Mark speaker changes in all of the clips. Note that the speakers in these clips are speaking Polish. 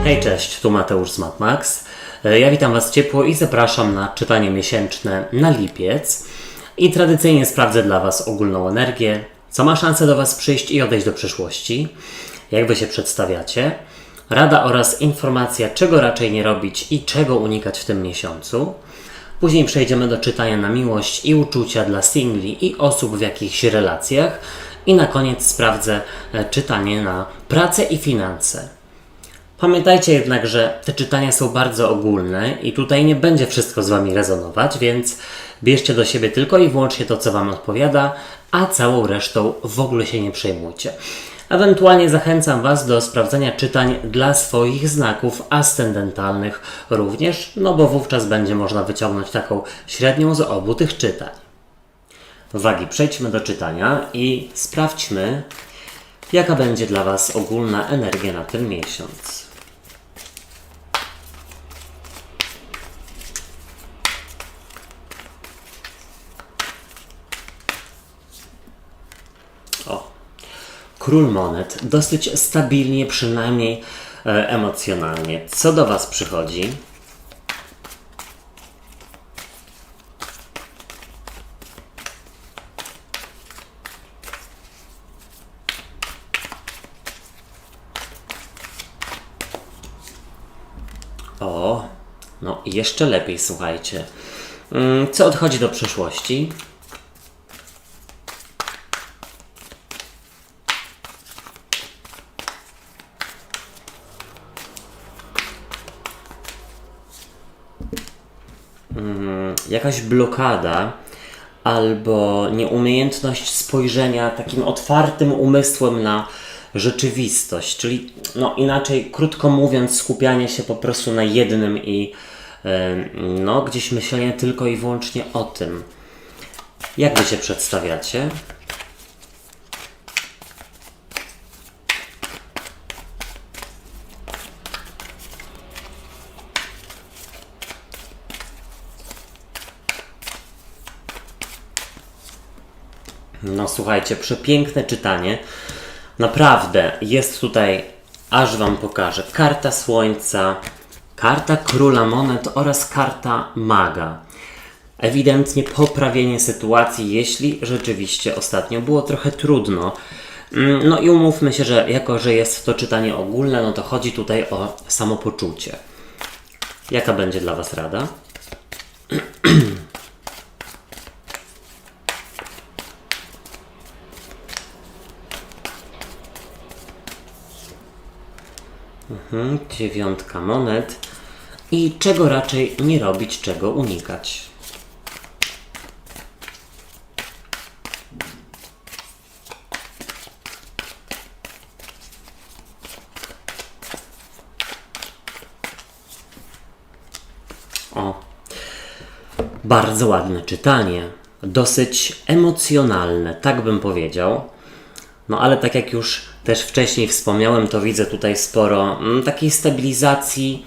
Speaker 1: Hej, cześć, tu Mateusz z MatMax. Ja witam Was ciepło i zapraszam na czytanie miesięczne na lipiec. I tradycyjnie sprawdzę dla Was ogólną energię, co ma szansę do Was przyjść i odejść do przyszłości, jak Wy się przedstawiacie, rada oraz informacja, czego raczej nie robić i czego unikać w tym miesiącu. Później przejdziemy do czytania na miłość i uczucia dla singli i osób w jakichś relacjach. I na koniec sprawdzę czytanie na pracę i finanse. Pamiętajcie jednak, że te czytania są bardzo ogólne i tutaj nie będzie wszystko z Wami rezonować, więc bierzcie do siebie tylko i wyłącznie to, co Wam odpowiada, a całą resztą w ogóle się nie przejmujcie. Ewentualnie zachęcam Was do sprawdzenia czytań dla swoich znaków ascendentalnych również, no bo wówczas będzie można wyciągnąć taką średnią z obu tych czytań. Uwagi, przejdźmy do czytania i sprawdźmy, jaka będzie dla Was ogólna energia na ten miesiąc. Król monet, dosyć stabilnie, przynajmniej emocjonalnie. Co do Was przychodzi? No jeszcze lepiej, słuchajcie. Co odchodzi do przyszłości? Jakaś blokada albo nieumiejętność spojrzenia takim otwartym umysłem na rzeczywistość, czyli inaczej, krótko mówiąc, skupianie się po prostu na jednym i gdzieś myślenie tylko i wyłącznie o tym. Jak Wy się przedstawiacie? Słuchajcie, przepiękne czytanie. Naprawdę jest tutaj, aż Wam pokażę, karta Słońca, karta Króla Monet oraz karta Maga. Ewidentnie poprawienie sytuacji, jeśli rzeczywiście ostatnio było trochę trudno. I umówmy się, że jako, że jest to czytanie ogólne, to chodzi tutaj o samopoczucie. Jaka będzie dla Was rada? Dziewiątka monet. I czego raczej nie robić, czego unikać? Bardzo ładne czytanie. Dosyć emocjonalne, tak bym powiedział. Ale tak jak już też wcześniej wspomniałem, to widzę tutaj sporo takiej stabilizacji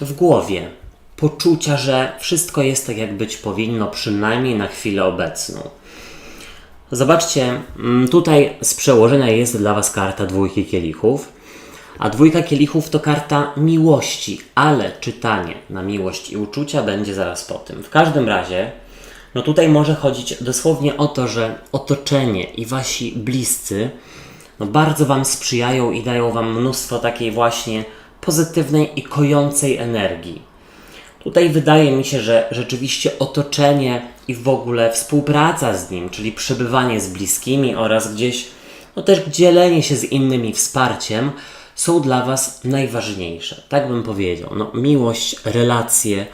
Speaker 1: w głowie. Poczucia, że wszystko jest tak, jak być powinno, przynajmniej na chwilę obecną. Zobaczcie, tutaj z przełożenia jest dla Was karta dwójki kielichów, a dwójka kielichów to karta miłości, ale czytanie na miłość i uczucia będzie zaraz po tym. W każdym razie, tutaj może chodzić dosłownie o to, że otoczenie i Wasi bliscy bardzo Wam sprzyjają i dają Wam mnóstwo takiej właśnie pozytywnej i kojącej energii. Tutaj wydaje mi się, że rzeczywiście otoczenie i w ogóle współpraca z nim, czyli przebywanie z bliskimi oraz gdzieś też dzielenie się z innymi wsparciem są dla Was najważniejsze. Tak bym powiedział. Miłość, relacje,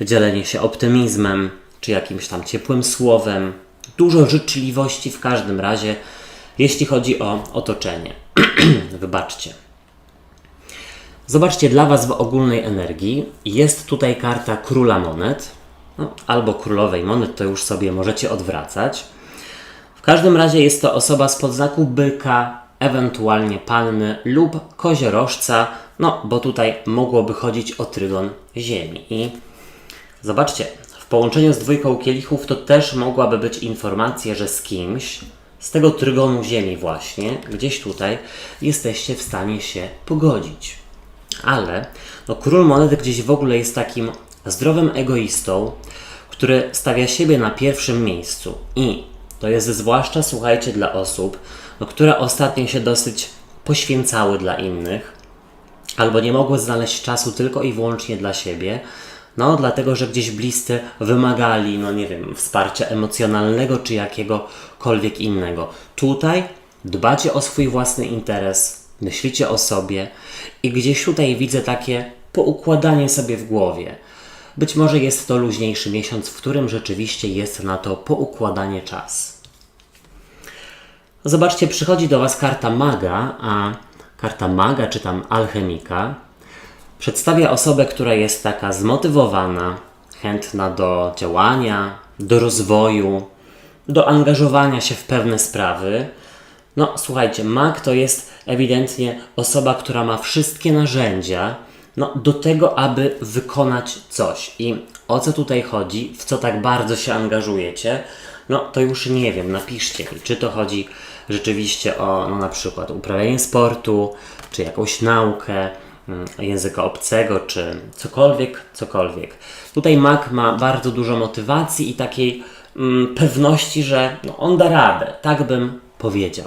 Speaker 1: dzielenie się optymizmem, czy jakimś tam ciepłym słowem, dużo życzliwości w każdym razie, jeśli chodzi o otoczenie. Wybaczcie. Zobaczcie, dla Was w ogólnej energii jest tutaj karta Króla Monet, albo Królowej Monet, to już sobie możecie odwracać. W każdym razie jest to osoba spod znaku Byka, ewentualnie Panny lub Koziorożca, bo tutaj mogłoby chodzić o trygon Ziemi. I zobaczcie, w połączeniu z dwójką kielichów to też mogłaby być informacja, że z kimś z tego trygonu Ziemi właśnie, gdzieś tutaj, jesteście w stanie się pogodzić. Ale no, król monet gdzieś w ogóle jest takim zdrowym egoistą, który stawia siebie na pierwszym miejscu. I to jest zwłaszcza, słuchajcie, dla osób, no, które ostatnio się dosyć poświęcały dla innych, albo nie mogły znaleźć czasu tylko i wyłącznie dla siebie, no dlatego, że gdzieś bliscy wymagali, no nie wiem, wsparcia emocjonalnego czy jakiegokolwiek innego. Tutaj dbacie o swój własny interes, myślicie o sobie i gdzieś tutaj widzę takie poukładanie sobie w głowie. Być może jest to luźniejszy miesiąc, w którym rzeczywiście jest na to poukładanie czas. Zobaczcie, przychodzi do Was karta maga, a karta maga czy tam alchemika przedstawia osobę, która jest taka zmotywowana, chętna do działania, do rozwoju, do angażowania się w pewne sprawy. No słuchajcie, mag to jest ewidentnie osoba, która ma wszystkie narzędzia do tego, aby wykonać coś. I o co tutaj chodzi, w co tak bardzo się angażujecie, no to już nie wiem, napiszcie mi, czy to chodzi rzeczywiście o na przykład uprawianie sportu, czy jakąś naukę, języka obcego, czy cokolwiek. Tutaj mag ma bardzo dużo motywacji i takiej pewności, że on da radę, tak bym powiedział.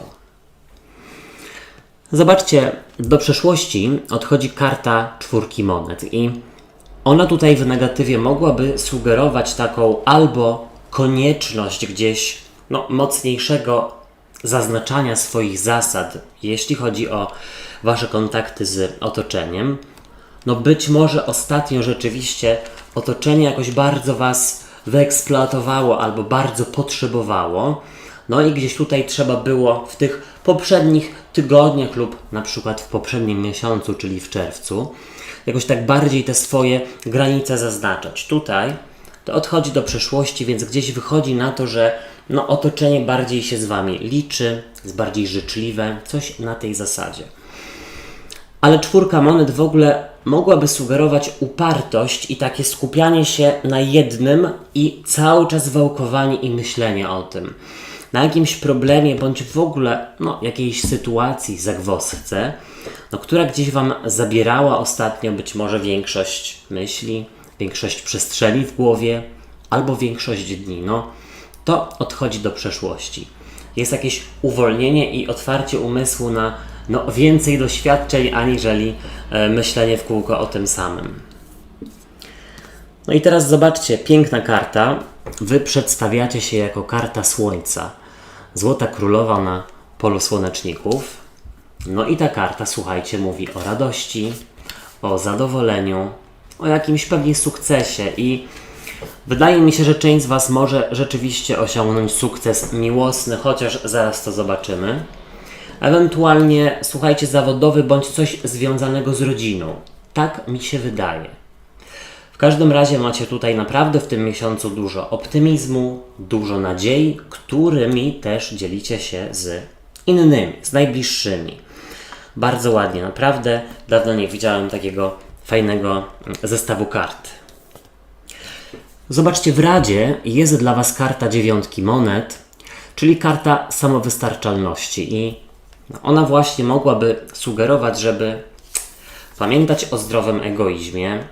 Speaker 1: Zobaczcie, do przeszłości odchodzi karta 4 monet i ona tutaj w negatywie mogłaby sugerować taką albo konieczność gdzieś mocniejszego zaznaczania swoich zasad, jeśli chodzi o Wasze kontakty z otoczeniem. Być może ostatnio rzeczywiście otoczenie jakoś bardzo Was wyeksploatowało albo bardzo potrzebowało. I gdzieś tutaj trzeba było w tych poprzednich tygodniach lub na przykład w poprzednim miesiącu, czyli w czerwcu, jakoś tak bardziej te swoje granice zaznaczać. Tutaj to odchodzi do przeszłości, więc gdzieś wychodzi na to, że otoczenie bardziej się z Wami liczy, jest bardziej życzliwe, coś na tej zasadzie. Ale 4 monet w ogóle mogłaby sugerować upartość i takie skupianie się na jednym i cały czas wałkowanie i myślenie o tym. Na jakimś problemie bądź w ogóle jakiejś sytuacji, zagwozdce, która gdzieś Wam zabierała ostatnio być może większość myśli, większość przestrzeni w głowie albo większość dni. To odchodzi do przeszłości. Jest jakieś uwolnienie i otwarcie umysłu na więcej doświadczeń, aniżeli myślenie w kółko o tym samym. I teraz zobaczcie, piękna karta. Wy przedstawiacie się jako karta Słońca. Złota królowa na polu słoneczników. I ta karta, słuchajcie, mówi o radości, o zadowoleniu, o jakimś pewnie sukcesie i wydaje mi się, że część z Was może rzeczywiście osiągnąć sukces miłosny, chociaż zaraz to zobaczymy. Ewentualnie, słuchajcie, zawodowy bądź coś związanego z rodziną. Tak mi się wydaje. W każdym razie macie tutaj naprawdę w tym miesiącu dużo optymizmu, dużo nadziei, którymi też dzielicie się z innymi, z najbliższymi. Bardzo ładnie, naprawdę dawno nie widziałem takiego fajnego zestawu kart. Zobaczcie, w Radzie jest dla Was karta 9 monet, czyli karta samowystarczalności i ona właśnie mogłaby sugerować, żeby pamiętać o zdrowym egoizmie,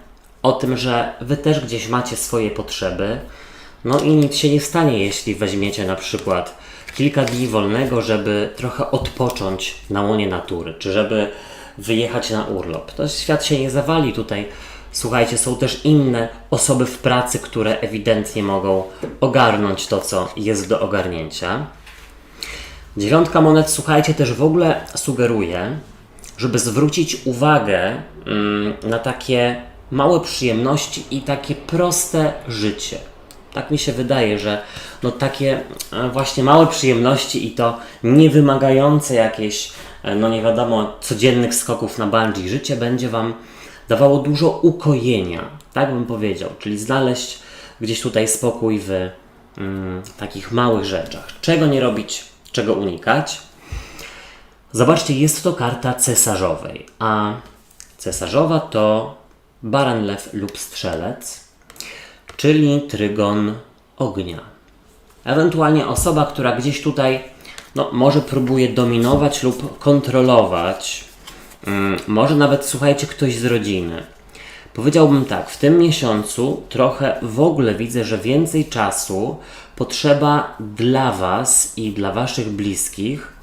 Speaker 1: o tym, że Wy też gdzieś macie swoje potrzeby, i nic się nie stanie, jeśli weźmiecie na przykład kilka dni wolnego, żeby trochę odpocząć na łonie natury, czy żeby wyjechać na urlop. To świat się nie zawali tutaj. Słuchajcie, są też inne osoby w pracy, które ewidentnie mogą ogarnąć to, co jest do ogarnięcia. 9 monet, słuchajcie, też w ogóle sugeruje, żeby zwrócić uwagę na takie małe przyjemności i takie proste życie. Tak mi się wydaje, że takie właśnie małe przyjemności i to nie wymagające jakieś, nie wiadomo, codziennych skoków na bungee życie będzie Wam dawało dużo ukojenia, tak bym powiedział, czyli znaleźć gdzieś tutaj spokój w takich małych rzeczach. Czego nie robić, czego unikać. Zobaczcie, jest to karta cesarzowej, a cesarzowa to baran, lew lub strzelec, czyli trygon ognia. Ewentualnie osoba, która gdzieś tutaj może próbuje dominować lub kontrolować Może nawet, słuchajcie, ktoś z rodziny. Powiedziałbym tak, w tym miesiącu trochę w ogóle widzę, że więcej czasu potrzeba dla Was i dla Waszych bliskich,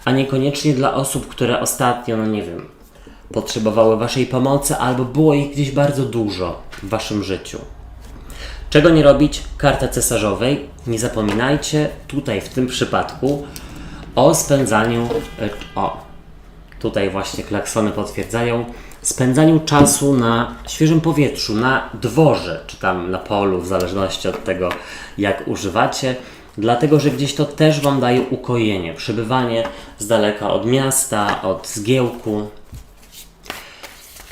Speaker 1: a niekoniecznie dla osób, które ostatnio, no nie wiem, potrzebowały Waszej pomocy albo było ich gdzieś bardzo dużo w Waszym życiu. Czego nie robić? Karta cesarzowej. Nie zapominajcie tutaj w tym przypadku o spędzaniu, tutaj właśnie klaksony potwierdzają, spędzaniu czasu na świeżym powietrzu, na dworze, czy tam na polu, w zależności od tego, jak używacie, dlatego, że gdzieś to też Wam daje ukojenie, przebywanie z daleka od miasta, od zgiełku.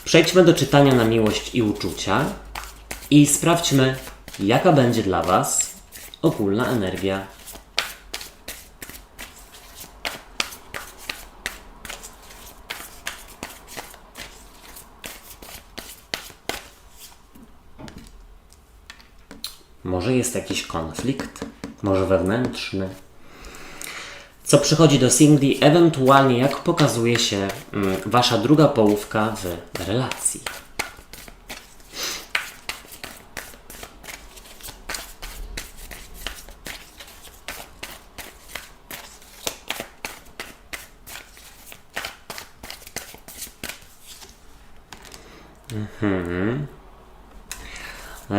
Speaker 1: Przejdźmy do czytania na miłość i uczucia i sprawdźmy, jaka będzie dla Was ogólna energia. Może jest jakiś konflikt, może wewnętrzny. Co przychodzi do singli, ewentualnie jak pokazuje się Wasza druga połówka w relacji.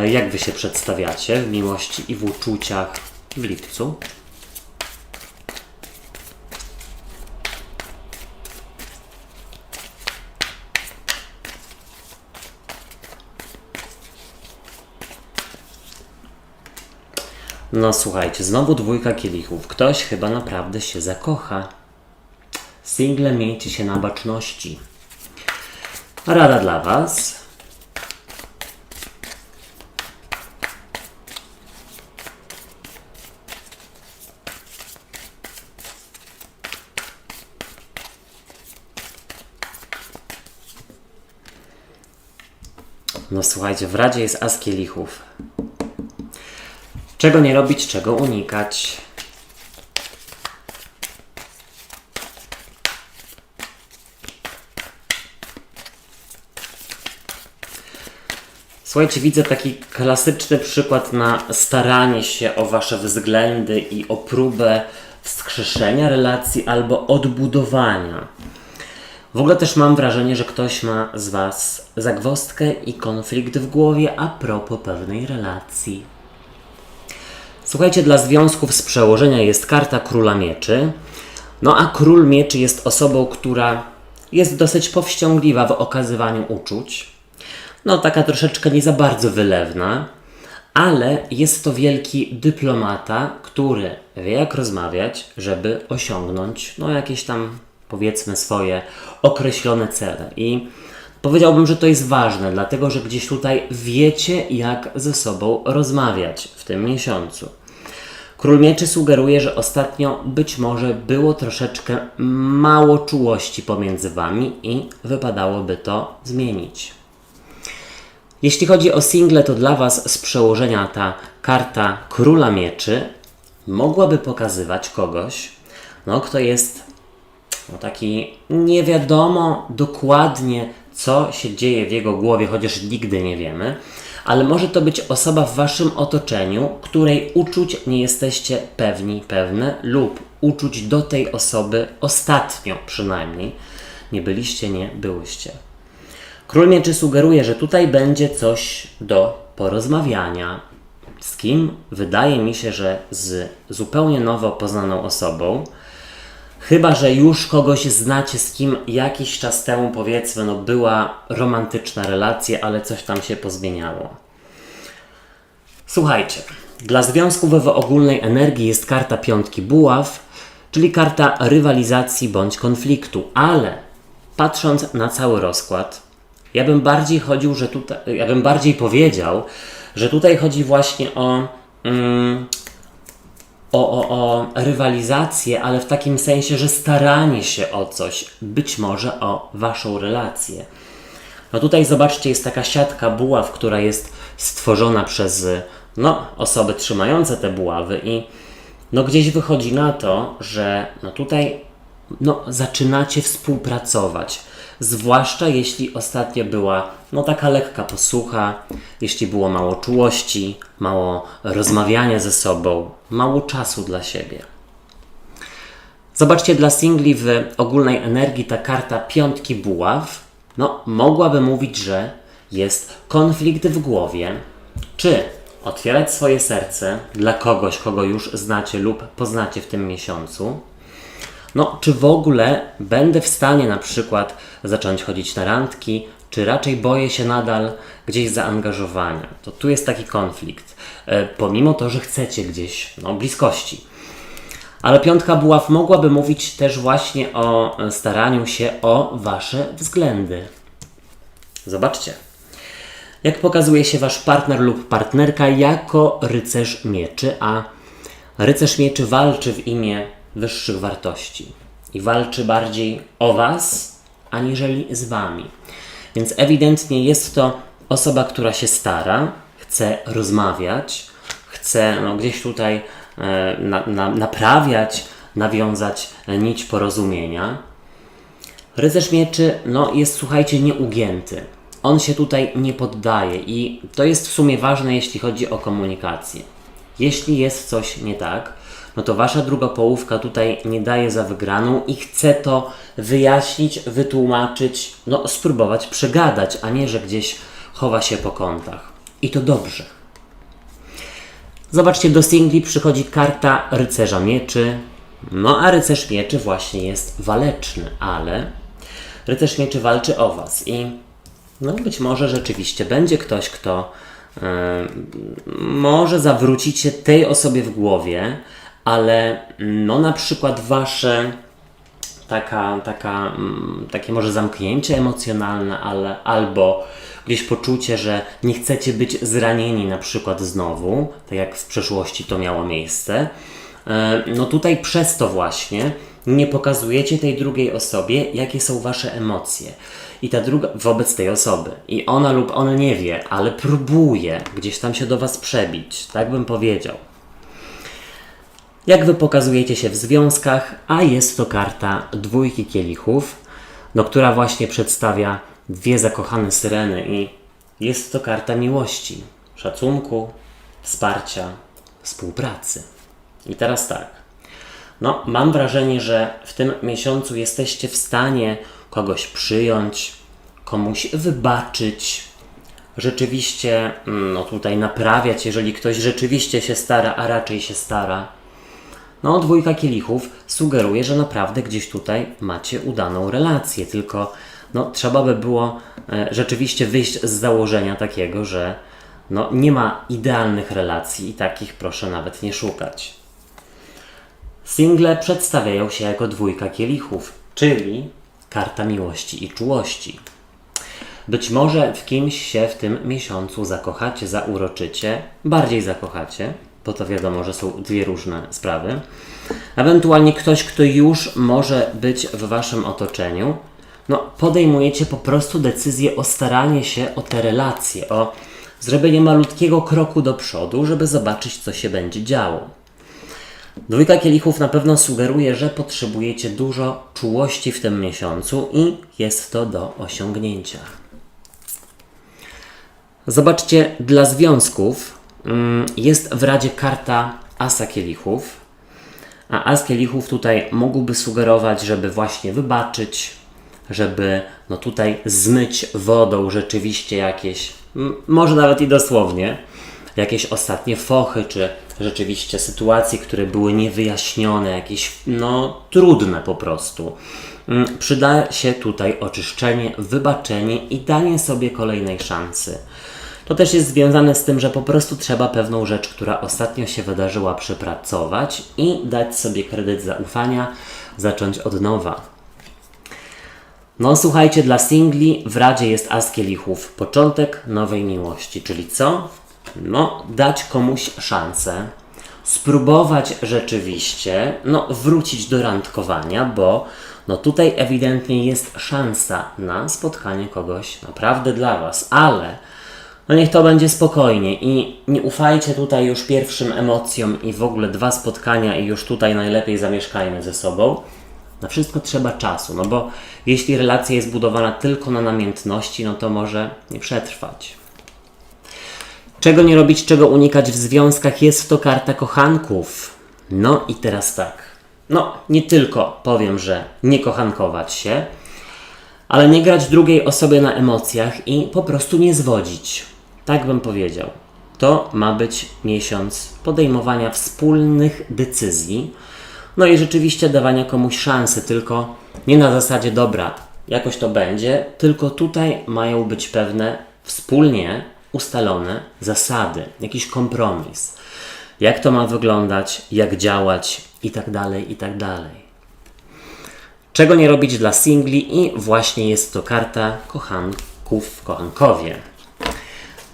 Speaker 1: Jak Wy się przedstawiacie w miłości i w uczuciach w lipcu? No słuchajcie, znowu dwójka kielichów. Ktoś chyba naprawdę się zakocha. Single, miejcie się na baczności. Rada dla Was. No słuchajcie, w Radzie jest as kielichów. Czego nie robić, czego unikać. Słuchajcie, widzę taki klasyczny przykład na staranie się o Wasze względy i o próbę wskrzeszenia relacji albo odbudowania. W ogóle też mam wrażenie, że ktoś ma z Was zagwozdkę i konflikt w głowie a propos pewnej relacji. Słuchajcie, dla związków z przełożenia jest karta Króla Mieczy. No a Król Mieczy jest osobą, która jest dosyć powściągliwa w okazywaniu uczuć. No taka troszeczkę nie za bardzo wylewna, ale jest to wielki dyplomata, który wie jak rozmawiać, żeby osiągnąć no jakieś tam powiedzmy swoje określone cele. I powiedziałbym, że to jest ważne, dlatego że gdzieś tutaj wiecie jak ze sobą rozmawiać w tym miesiącu. Król Mieczy sugeruje, że ostatnio być może było troszeczkę mało czułości pomiędzy Wami i wypadałoby to zmienić. Jeśli chodzi o single, to dla Was z przełożenia ta karta Króla Mieczy mogłaby pokazywać kogoś, no, kto jest taki nie wiadomo dokładnie, co się dzieje w jego głowie, chociaż nigdy nie wiemy, ale może to być osoba w Waszym otoczeniu, której uczuć nie jesteście pewne lub uczuć do tej osoby ostatnio przynajmniej nie byłyście. Król Mieczy sugeruje, że tutaj będzie coś do porozmawiania. Z kim? Wydaje mi się, że z zupełnie nowo poznaną osobą. Chyba że już kogoś znacie, z kim jakiś czas temu, powiedzmy, no była romantyczna relacja, ale coś tam się pozmieniało. Słuchajcie, dla związków w ogólnej energii jest karta piątki buław, czyli karta rywalizacji bądź konfliktu, ale patrząc na cały rozkład, ja bym bardziej powiedział, że tutaj chodzi właśnie o rywalizację, ale w takim sensie, że staranie się o coś, być może o Waszą relację. No tutaj zobaczcie, jest taka siatka buław, która jest stworzona przez osoby trzymające te buławy i gdzieś wychodzi na to, że tutaj zaczynacie współpracować. zwłaszcza jeśli ostatnio była taka lekka posłucha, jeśli było mało czułości, mało rozmawiania ze sobą, mało czasu dla siebie. Zobaczcie, dla singli w ogólnej energii ta karta piątki buław, mogłaby mówić, że jest konflikt w głowie, czy otwierać swoje serce dla kogoś, kogo już znacie lub poznacie w tym miesiącu. Czy w ogóle będę w stanie na przykład zacząć chodzić na randki, czy raczej boję się nadal gdzieś zaangażowania. To tu jest taki konflikt, pomimo to, że chcecie gdzieś bliskości. Ale piątka buław mogłaby mówić też właśnie o staraniu się o wasze względy. Zobaczcie, jak pokazuje się wasz partner lub partnerka jako rycerz mieczy, a rycerz mieczy walczy w imię wyższych wartości i walczy bardziej o was, aniżeli z wami. Więc ewidentnie jest to osoba, która się stara, chce rozmawiać, chce gdzieś tutaj naprawiać, nawiązać nić porozumienia. Rycerz mieczy jest, słuchajcie, nieugięty. On się tutaj nie poddaje i to jest w sumie ważne, jeśli chodzi o komunikację. Jeśli jest coś nie tak, to wasza druga połówka tutaj nie daje za wygraną i chce to wyjaśnić, wytłumaczyć, spróbować przegadać, a nie, że gdzieś chowa się po kątach. I to dobrze. Zobaczcie, do singli przychodzi karta rycerza mieczy, a rycerz mieczy właśnie jest waleczny, ale rycerz mieczy walczy o was i być może rzeczywiście będzie ktoś, kto może zawrócić się tej osobie w głowie, ale na przykład wasze takie może zamknięcie emocjonalne, albo gdzieś poczucie, że nie chcecie być zranieni na przykład znowu, tak jak w przeszłości to miało miejsce, tutaj przez to właśnie nie pokazujecie tej drugiej osobie, jakie są wasze emocje. I ta druga wobec tej osoby. I ona lub on nie wie, ale próbuje gdzieś tam się do was przebić. Tak bym powiedział. Jak wy pokazujecie się w związkach, a jest to karta dwójki kielichów, która właśnie przedstawia dwie zakochane syreny i jest to karta miłości, szacunku, wsparcia, współpracy. I teraz tak. Mam wrażenie, że w tym miesiącu jesteście w stanie kogoś przyjąć, komuś wybaczyć, rzeczywiście tutaj naprawiać, jeżeli ktoś rzeczywiście się stara, a raczej się stara. Dwójka kielichów sugeruje, że naprawdę gdzieś tutaj macie udaną relację, tylko trzeba by było rzeczywiście wyjść z założenia takiego, że nie ma idealnych relacji i takich proszę nawet nie szukać. Single przedstawiają się jako dwójka kielichów, czyli karta miłości i czułości. Być może w kimś się w tym miesiącu zakochacie, zauroczycie, bardziej zakochacie, bo to wiadomo, że są dwie różne sprawy. Ewentualnie ktoś, kto już może być w waszym otoczeniu, podejmujecie po prostu decyzję o staranie się o te relacje, o zrobienie malutkiego kroku do przodu, żeby zobaczyć, co się będzie działo. Dwójka kielichów na pewno sugeruje, że potrzebujecie dużo czułości w tym miesiącu i jest to do osiągnięcia. Zobaczcie, dla związków jest w Radzie karta Asa kielichów, a As kielichów tutaj mógłby sugerować, żeby właśnie wybaczyć, żeby tutaj zmyć wodą rzeczywiście jakieś, może nawet i dosłownie, jakieś ostatnie fochy, czy rzeczywiście sytuacje, które były niewyjaśnione, jakieś trudne po prostu. Przyda się tutaj oczyszczenie, wybaczenie i danie sobie kolejnej szansy. To też jest związane z tym, że po prostu trzeba pewną rzecz, która ostatnio się wydarzyła, przepracować i dać sobie kredyt zaufania, zacząć od nowa. Słuchajcie, dla singli w Radzie jest As kielichów, początek nowej miłości, czyli co? Dać komuś szansę, spróbować rzeczywiście, wrócić do randkowania, bo tutaj ewidentnie jest szansa na spotkanie kogoś naprawdę dla was, ale niech to będzie spokojnie i nie ufajcie tutaj już pierwszym emocjom i w ogóle 2 spotkania i już tutaj najlepiej zamieszkajmy ze sobą. Na wszystko trzeba czasu, no bo jeśli relacja jest budowana tylko na namiętności, no to może nie przetrwać. Czego nie robić, czego unikać w związkach, jest to karta kochanków. No i teraz tak. No, nie tylko powiem, że nie kochankować się, ale nie grać drugiej osobie na emocjach i po prostu nie zwodzić. Tak bym powiedział. To ma być miesiąc podejmowania wspólnych decyzji, no i rzeczywiście dawania komuś szansy, tylko nie na zasadzie dobra, jakoś to będzie, tylko tutaj mają być pewne wspólnie ustalone zasady, jakiś kompromis. Jak to ma wyglądać, jak działać i tak dalej, i tak dalej. Czego nie robić dla singli i właśnie jest to karta kochanków, kochankowie.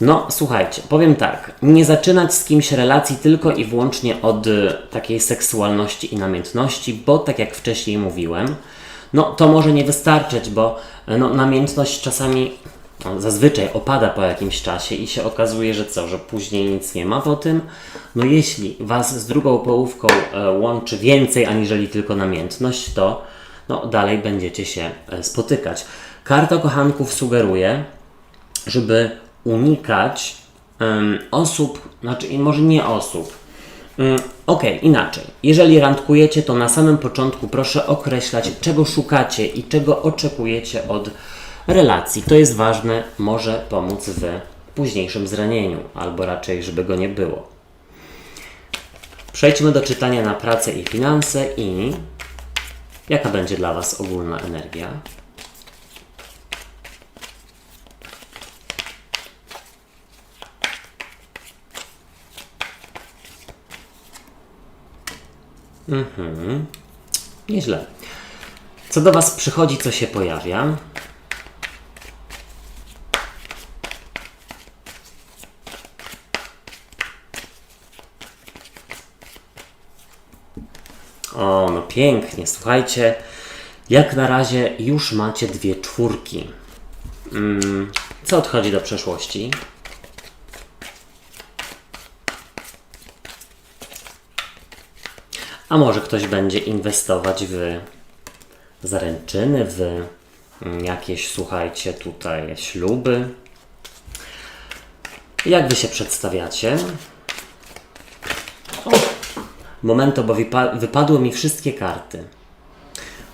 Speaker 1: No, słuchajcie, powiem tak, nie zaczynać z kimś relacji tylko i wyłącznie od takiej seksualności i namiętności, bo tak jak wcześniej mówiłem, no to może nie wystarczyć, bo no, namiętność czasami, no, zazwyczaj opada po jakimś czasie i się okazuje, że co, że później nic nie ma po tym. No jeśli was z drugą połówką łączy więcej aniżeli tylko namiętność, to no, dalej będziecie się spotykać. Karta kochanków sugeruje, żeby unikać osób, znaczy może nie osób. Inaczej. Jeżeli randkujecie, to na samym początku proszę określać, czego szukacie i czego oczekujecie od relacji. To jest ważne, może pomóc w późniejszym zranieniu, albo raczej, żeby go nie było. Przejdźmy do czytania na pracę i finanse i jaka będzie dla was ogólna energia? Nieźle. Co do was przychodzi, co się pojawia? O, no pięknie. Słuchajcie, jak na razie już macie 2 czwórki. Co odchodzi do przeszłości? A może ktoś będzie inwestować w zaręczyny, w jakieś, słuchajcie, tutaj śluby. Jak wy się przedstawiacie? Momento, bo wypadły mi wszystkie karty.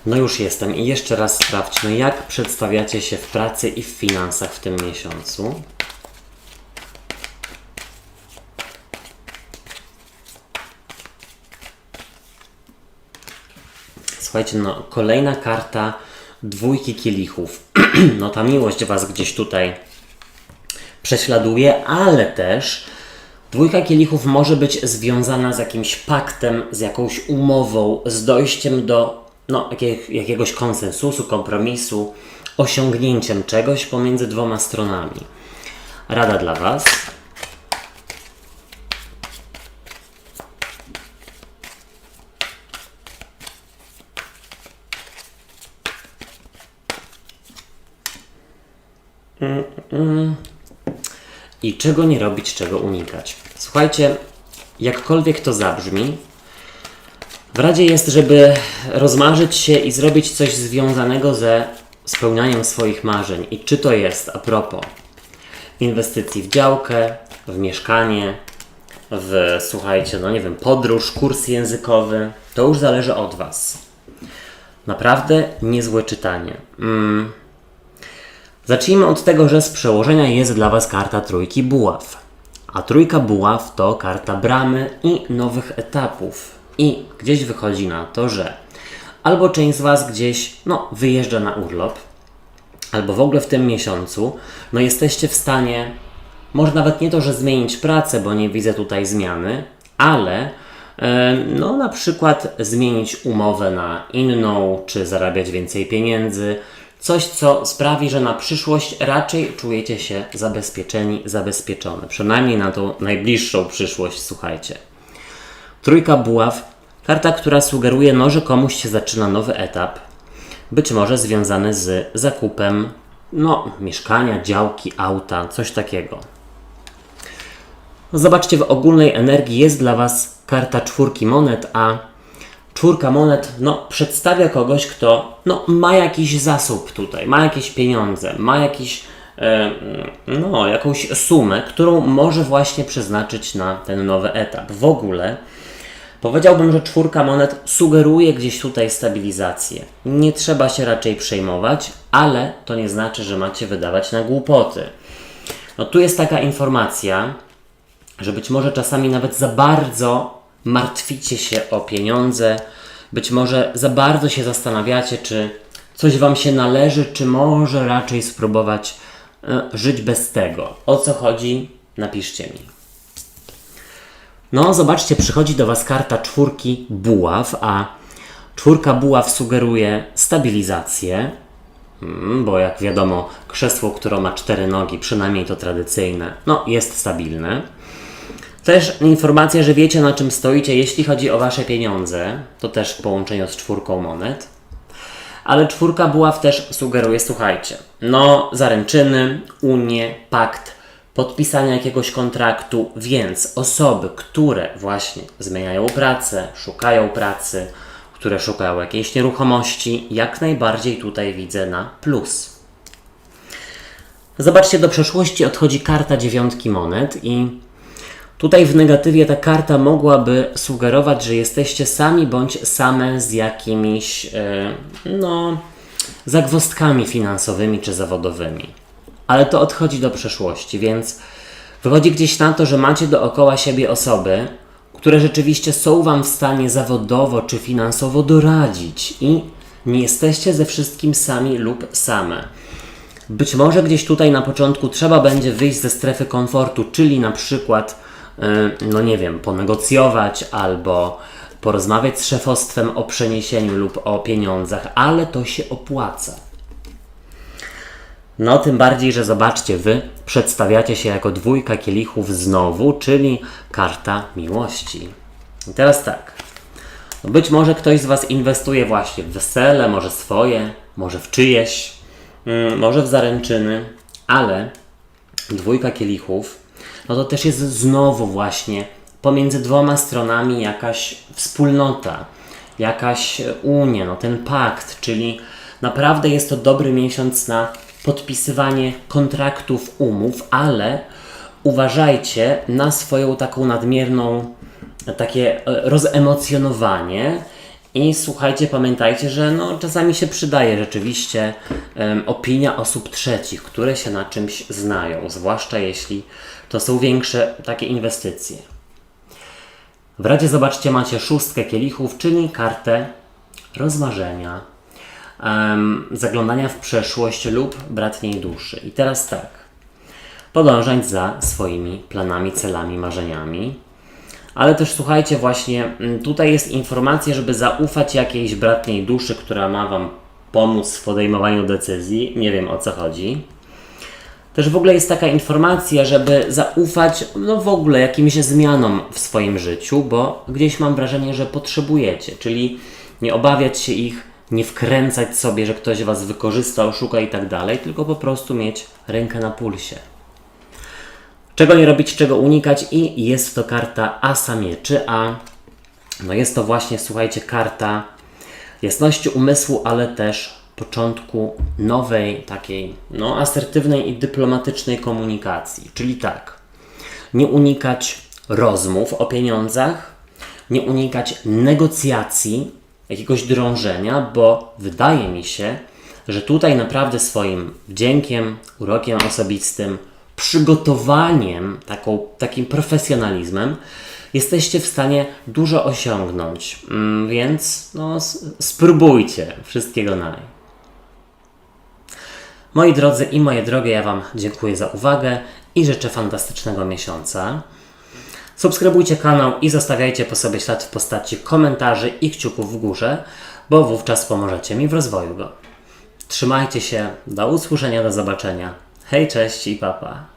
Speaker 1: No już jestem i jeszcze raz sprawdźmy, jak przedstawiacie się w pracy i w finansach w tym miesiącu. Słuchajcie, no kolejna karta 2 kielichów. No ta miłość was gdzieś tutaj prześladuje, ale też 2 kielichów może być związana z jakimś paktem, z jakąś umową, z dojściem do jakiegoś konsensusu, kompromisu, osiągnięciem czegoś pomiędzy 2 stronami. Rada dla was. I czego nie robić, czego unikać. Słuchajcie, jakkolwiek to zabrzmi, w radzie jest, żeby rozmarzyć się i zrobić coś związanego ze spełnianiem swoich marzeń. I czy to jest, a propos, inwestycji w działkę, w mieszkanie, w, słuchajcie, no nie wiem, podróż, kurs językowy, to już zależy od was. Naprawdę niezłe czytanie. Zacznijmy od tego, że z przełożenia jest dla was karta 3 buław. A 3 buław to karta bramy i nowych etapów. I gdzieś wychodzi na to, że albo część z was gdzieś wyjeżdża na urlop, albo w ogóle w tym miesiącu jesteście w stanie, może nawet nie to, że zmienić pracę, bo nie widzę tutaj zmiany, ale na przykład zmienić umowę na inną, czy zarabiać więcej pieniędzy. Coś, co sprawi, że na przyszłość raczej czujecie się zabezpieczeni, zabezpieczone. Przynajmniej na tą najbliższą przyszłość, słuchajcie. 3 buław, karta, która sugeruje, że komuś się zaczyna nowy etap. Być może związany z zakupem, mieszkania, działki, auta, coś takiego. Zobaczcie, w ogólnej energii jest dla was karta 4 monet, a czwórka monet przedstawia kogoś, kto ma jakiś zasób tutaj, ma jakieś pieniądze, ma jakiś, jakąś sumę, którą może właśnie przeznaczyć na ten nowy etap. W ogóle powiedziałbym, że czwórka monet sugeruje gdzieś tutaj stabilizację. Nie trzeba się raczej przejmować, ale to nie znaczy, że macie wydawać na głupoty. Tu jest taka informacja, że być może czasami nawet za bardzo martwicie się o pieniądze, być może za bardzo się zastanawiacie, czy coś Wam się należy, czy może raczej spróbować żyć bez tego. O co chodzi? Napiszcie mi. Zobaczcie, przychodzi do Was karta czwórki buław, a czwórka buław sugeruje stabilizację, bo jak wiadomo, krzesło, które ma 4 nogi, przynajmniej to tradycyjne, jest stabilne. Też informacja, że wiecie, na czym stoicie, jeśli chodzi o Wasze pieniądze, to też w połączeniu z czwórką monet. Ale czwórka buław też sugeruje, słuchajcie, zaręczyny, unię, pakt, podpisania jakiegoś kontraktu, więc osoby, które właśnie zmieniają pracę, szukają pracy, które szukają jakiejś nieruchomości, jak najbardziej tutaj widzę na plus. Zobaczcie, do przeszłości odchodzi karta dziewiątki monet i tutaj w negatywie ta karta mogłaby sugerować, że jesteście sami bądź same z jakimiś zagwozdkami finansowymi czy zawodowymi. Ale to odchodzi do przeszłości, więc wychodzi gdzieś na to, że macie dookoła siebie osoby, które rzeczywiście są Wam w stanie zawodowo czy finansowo doradzić i nie jesteście ze wszystkim sami lub same. Być może gdzieś tutaj na początku trzeba będzie wyjść ze strefy komfortu, czyli na przykład ponegocjować albo porozmawiać z szefostwem o przeniesieniu lub o pieniądzach, ale to się opłaca. Tym bardziej, że zobaczcie, Wy przedstawiacie się jako dwójka kielichów znowu, czyli karta miłości. I teraz tak, być może ktoś z Was inwestuje właśnie w wesele, może swoje, może w czyjeś, może w zaręczyny, ale dwójka kielichów, to też jest znowu właśnie pomiędzy dwoma stronami jakaś wspólnota, jakaś unia, ten pakt, czyli naprawdę jest to dobry miesiąc na podpisywanie kontraktów, umów, ale uważajcie na swoją taką nadmierną, takie rozemocjonowanie i słuchajcie, pamiętajcie, że czasami się przydaje rzeczywiście opinia osób trzecich, które się na czymś znają, zwłaszcza jeśli to są większe takie inwestycje. W razie zobaczcie, macie szóstkę kielichów, czyli kartę rozważenia, zaglądania w przeszłość lub bratniej duszy. I teraz tak, podążać za swoimi planami, celami, marzeniami, ale też słuchajcie, właśnie tutaj jest informacja, żeby zaufać jakiejś bratniej duszy, która ma Wam pomóc w podejmowaniu decyzji. Nie wiem, o co chodzi. Też w ogóle jest taka informacja, żeby zaufać w ogóle jakimś zmianom w swoim życiu, bo gdzieś mam wrażenie, że potrzebujecie, czyli nie obawiać się ich, nie wkręcać sobie, że ktoś Was wykorzysta, oszuka i tak dalej, tylko po prostu mieć rękę na pulsie. Czego nie robić, czego unikać i jest to karta Asa Mieczy, a jest to właśnie, słuchajcie, karta jasności umysłu, ale też początku nowej, takiej asertywnej i dyplomatycznej komunikacji. Czyli tak, nie unikać rozmów o pieniądzach, nie unikać negocjacji, jakiegoś drążenia, bo wydaje mi się, że tutaj naprawdę swoim wdziękiem, urokiem osobistym, przygotowaniem, takim profesjonalizmem jesteście w stanie dużo osiągnąć, więc spróbujcie wszystkiego naj. Moi drodzy i moje drogie, ja Wam dziękuję za uwagę i życzę fantastycznego miesiąca. Subskrybujcie kanał i zostawiajcie po sobie ślad w postaci komentarzy i kciuków w górze, bo wówczas pomożecie mi w rozwoju go. Trzymajcie się, do usłyszenia, do zobaczenia. Hej, cześć i pa pa.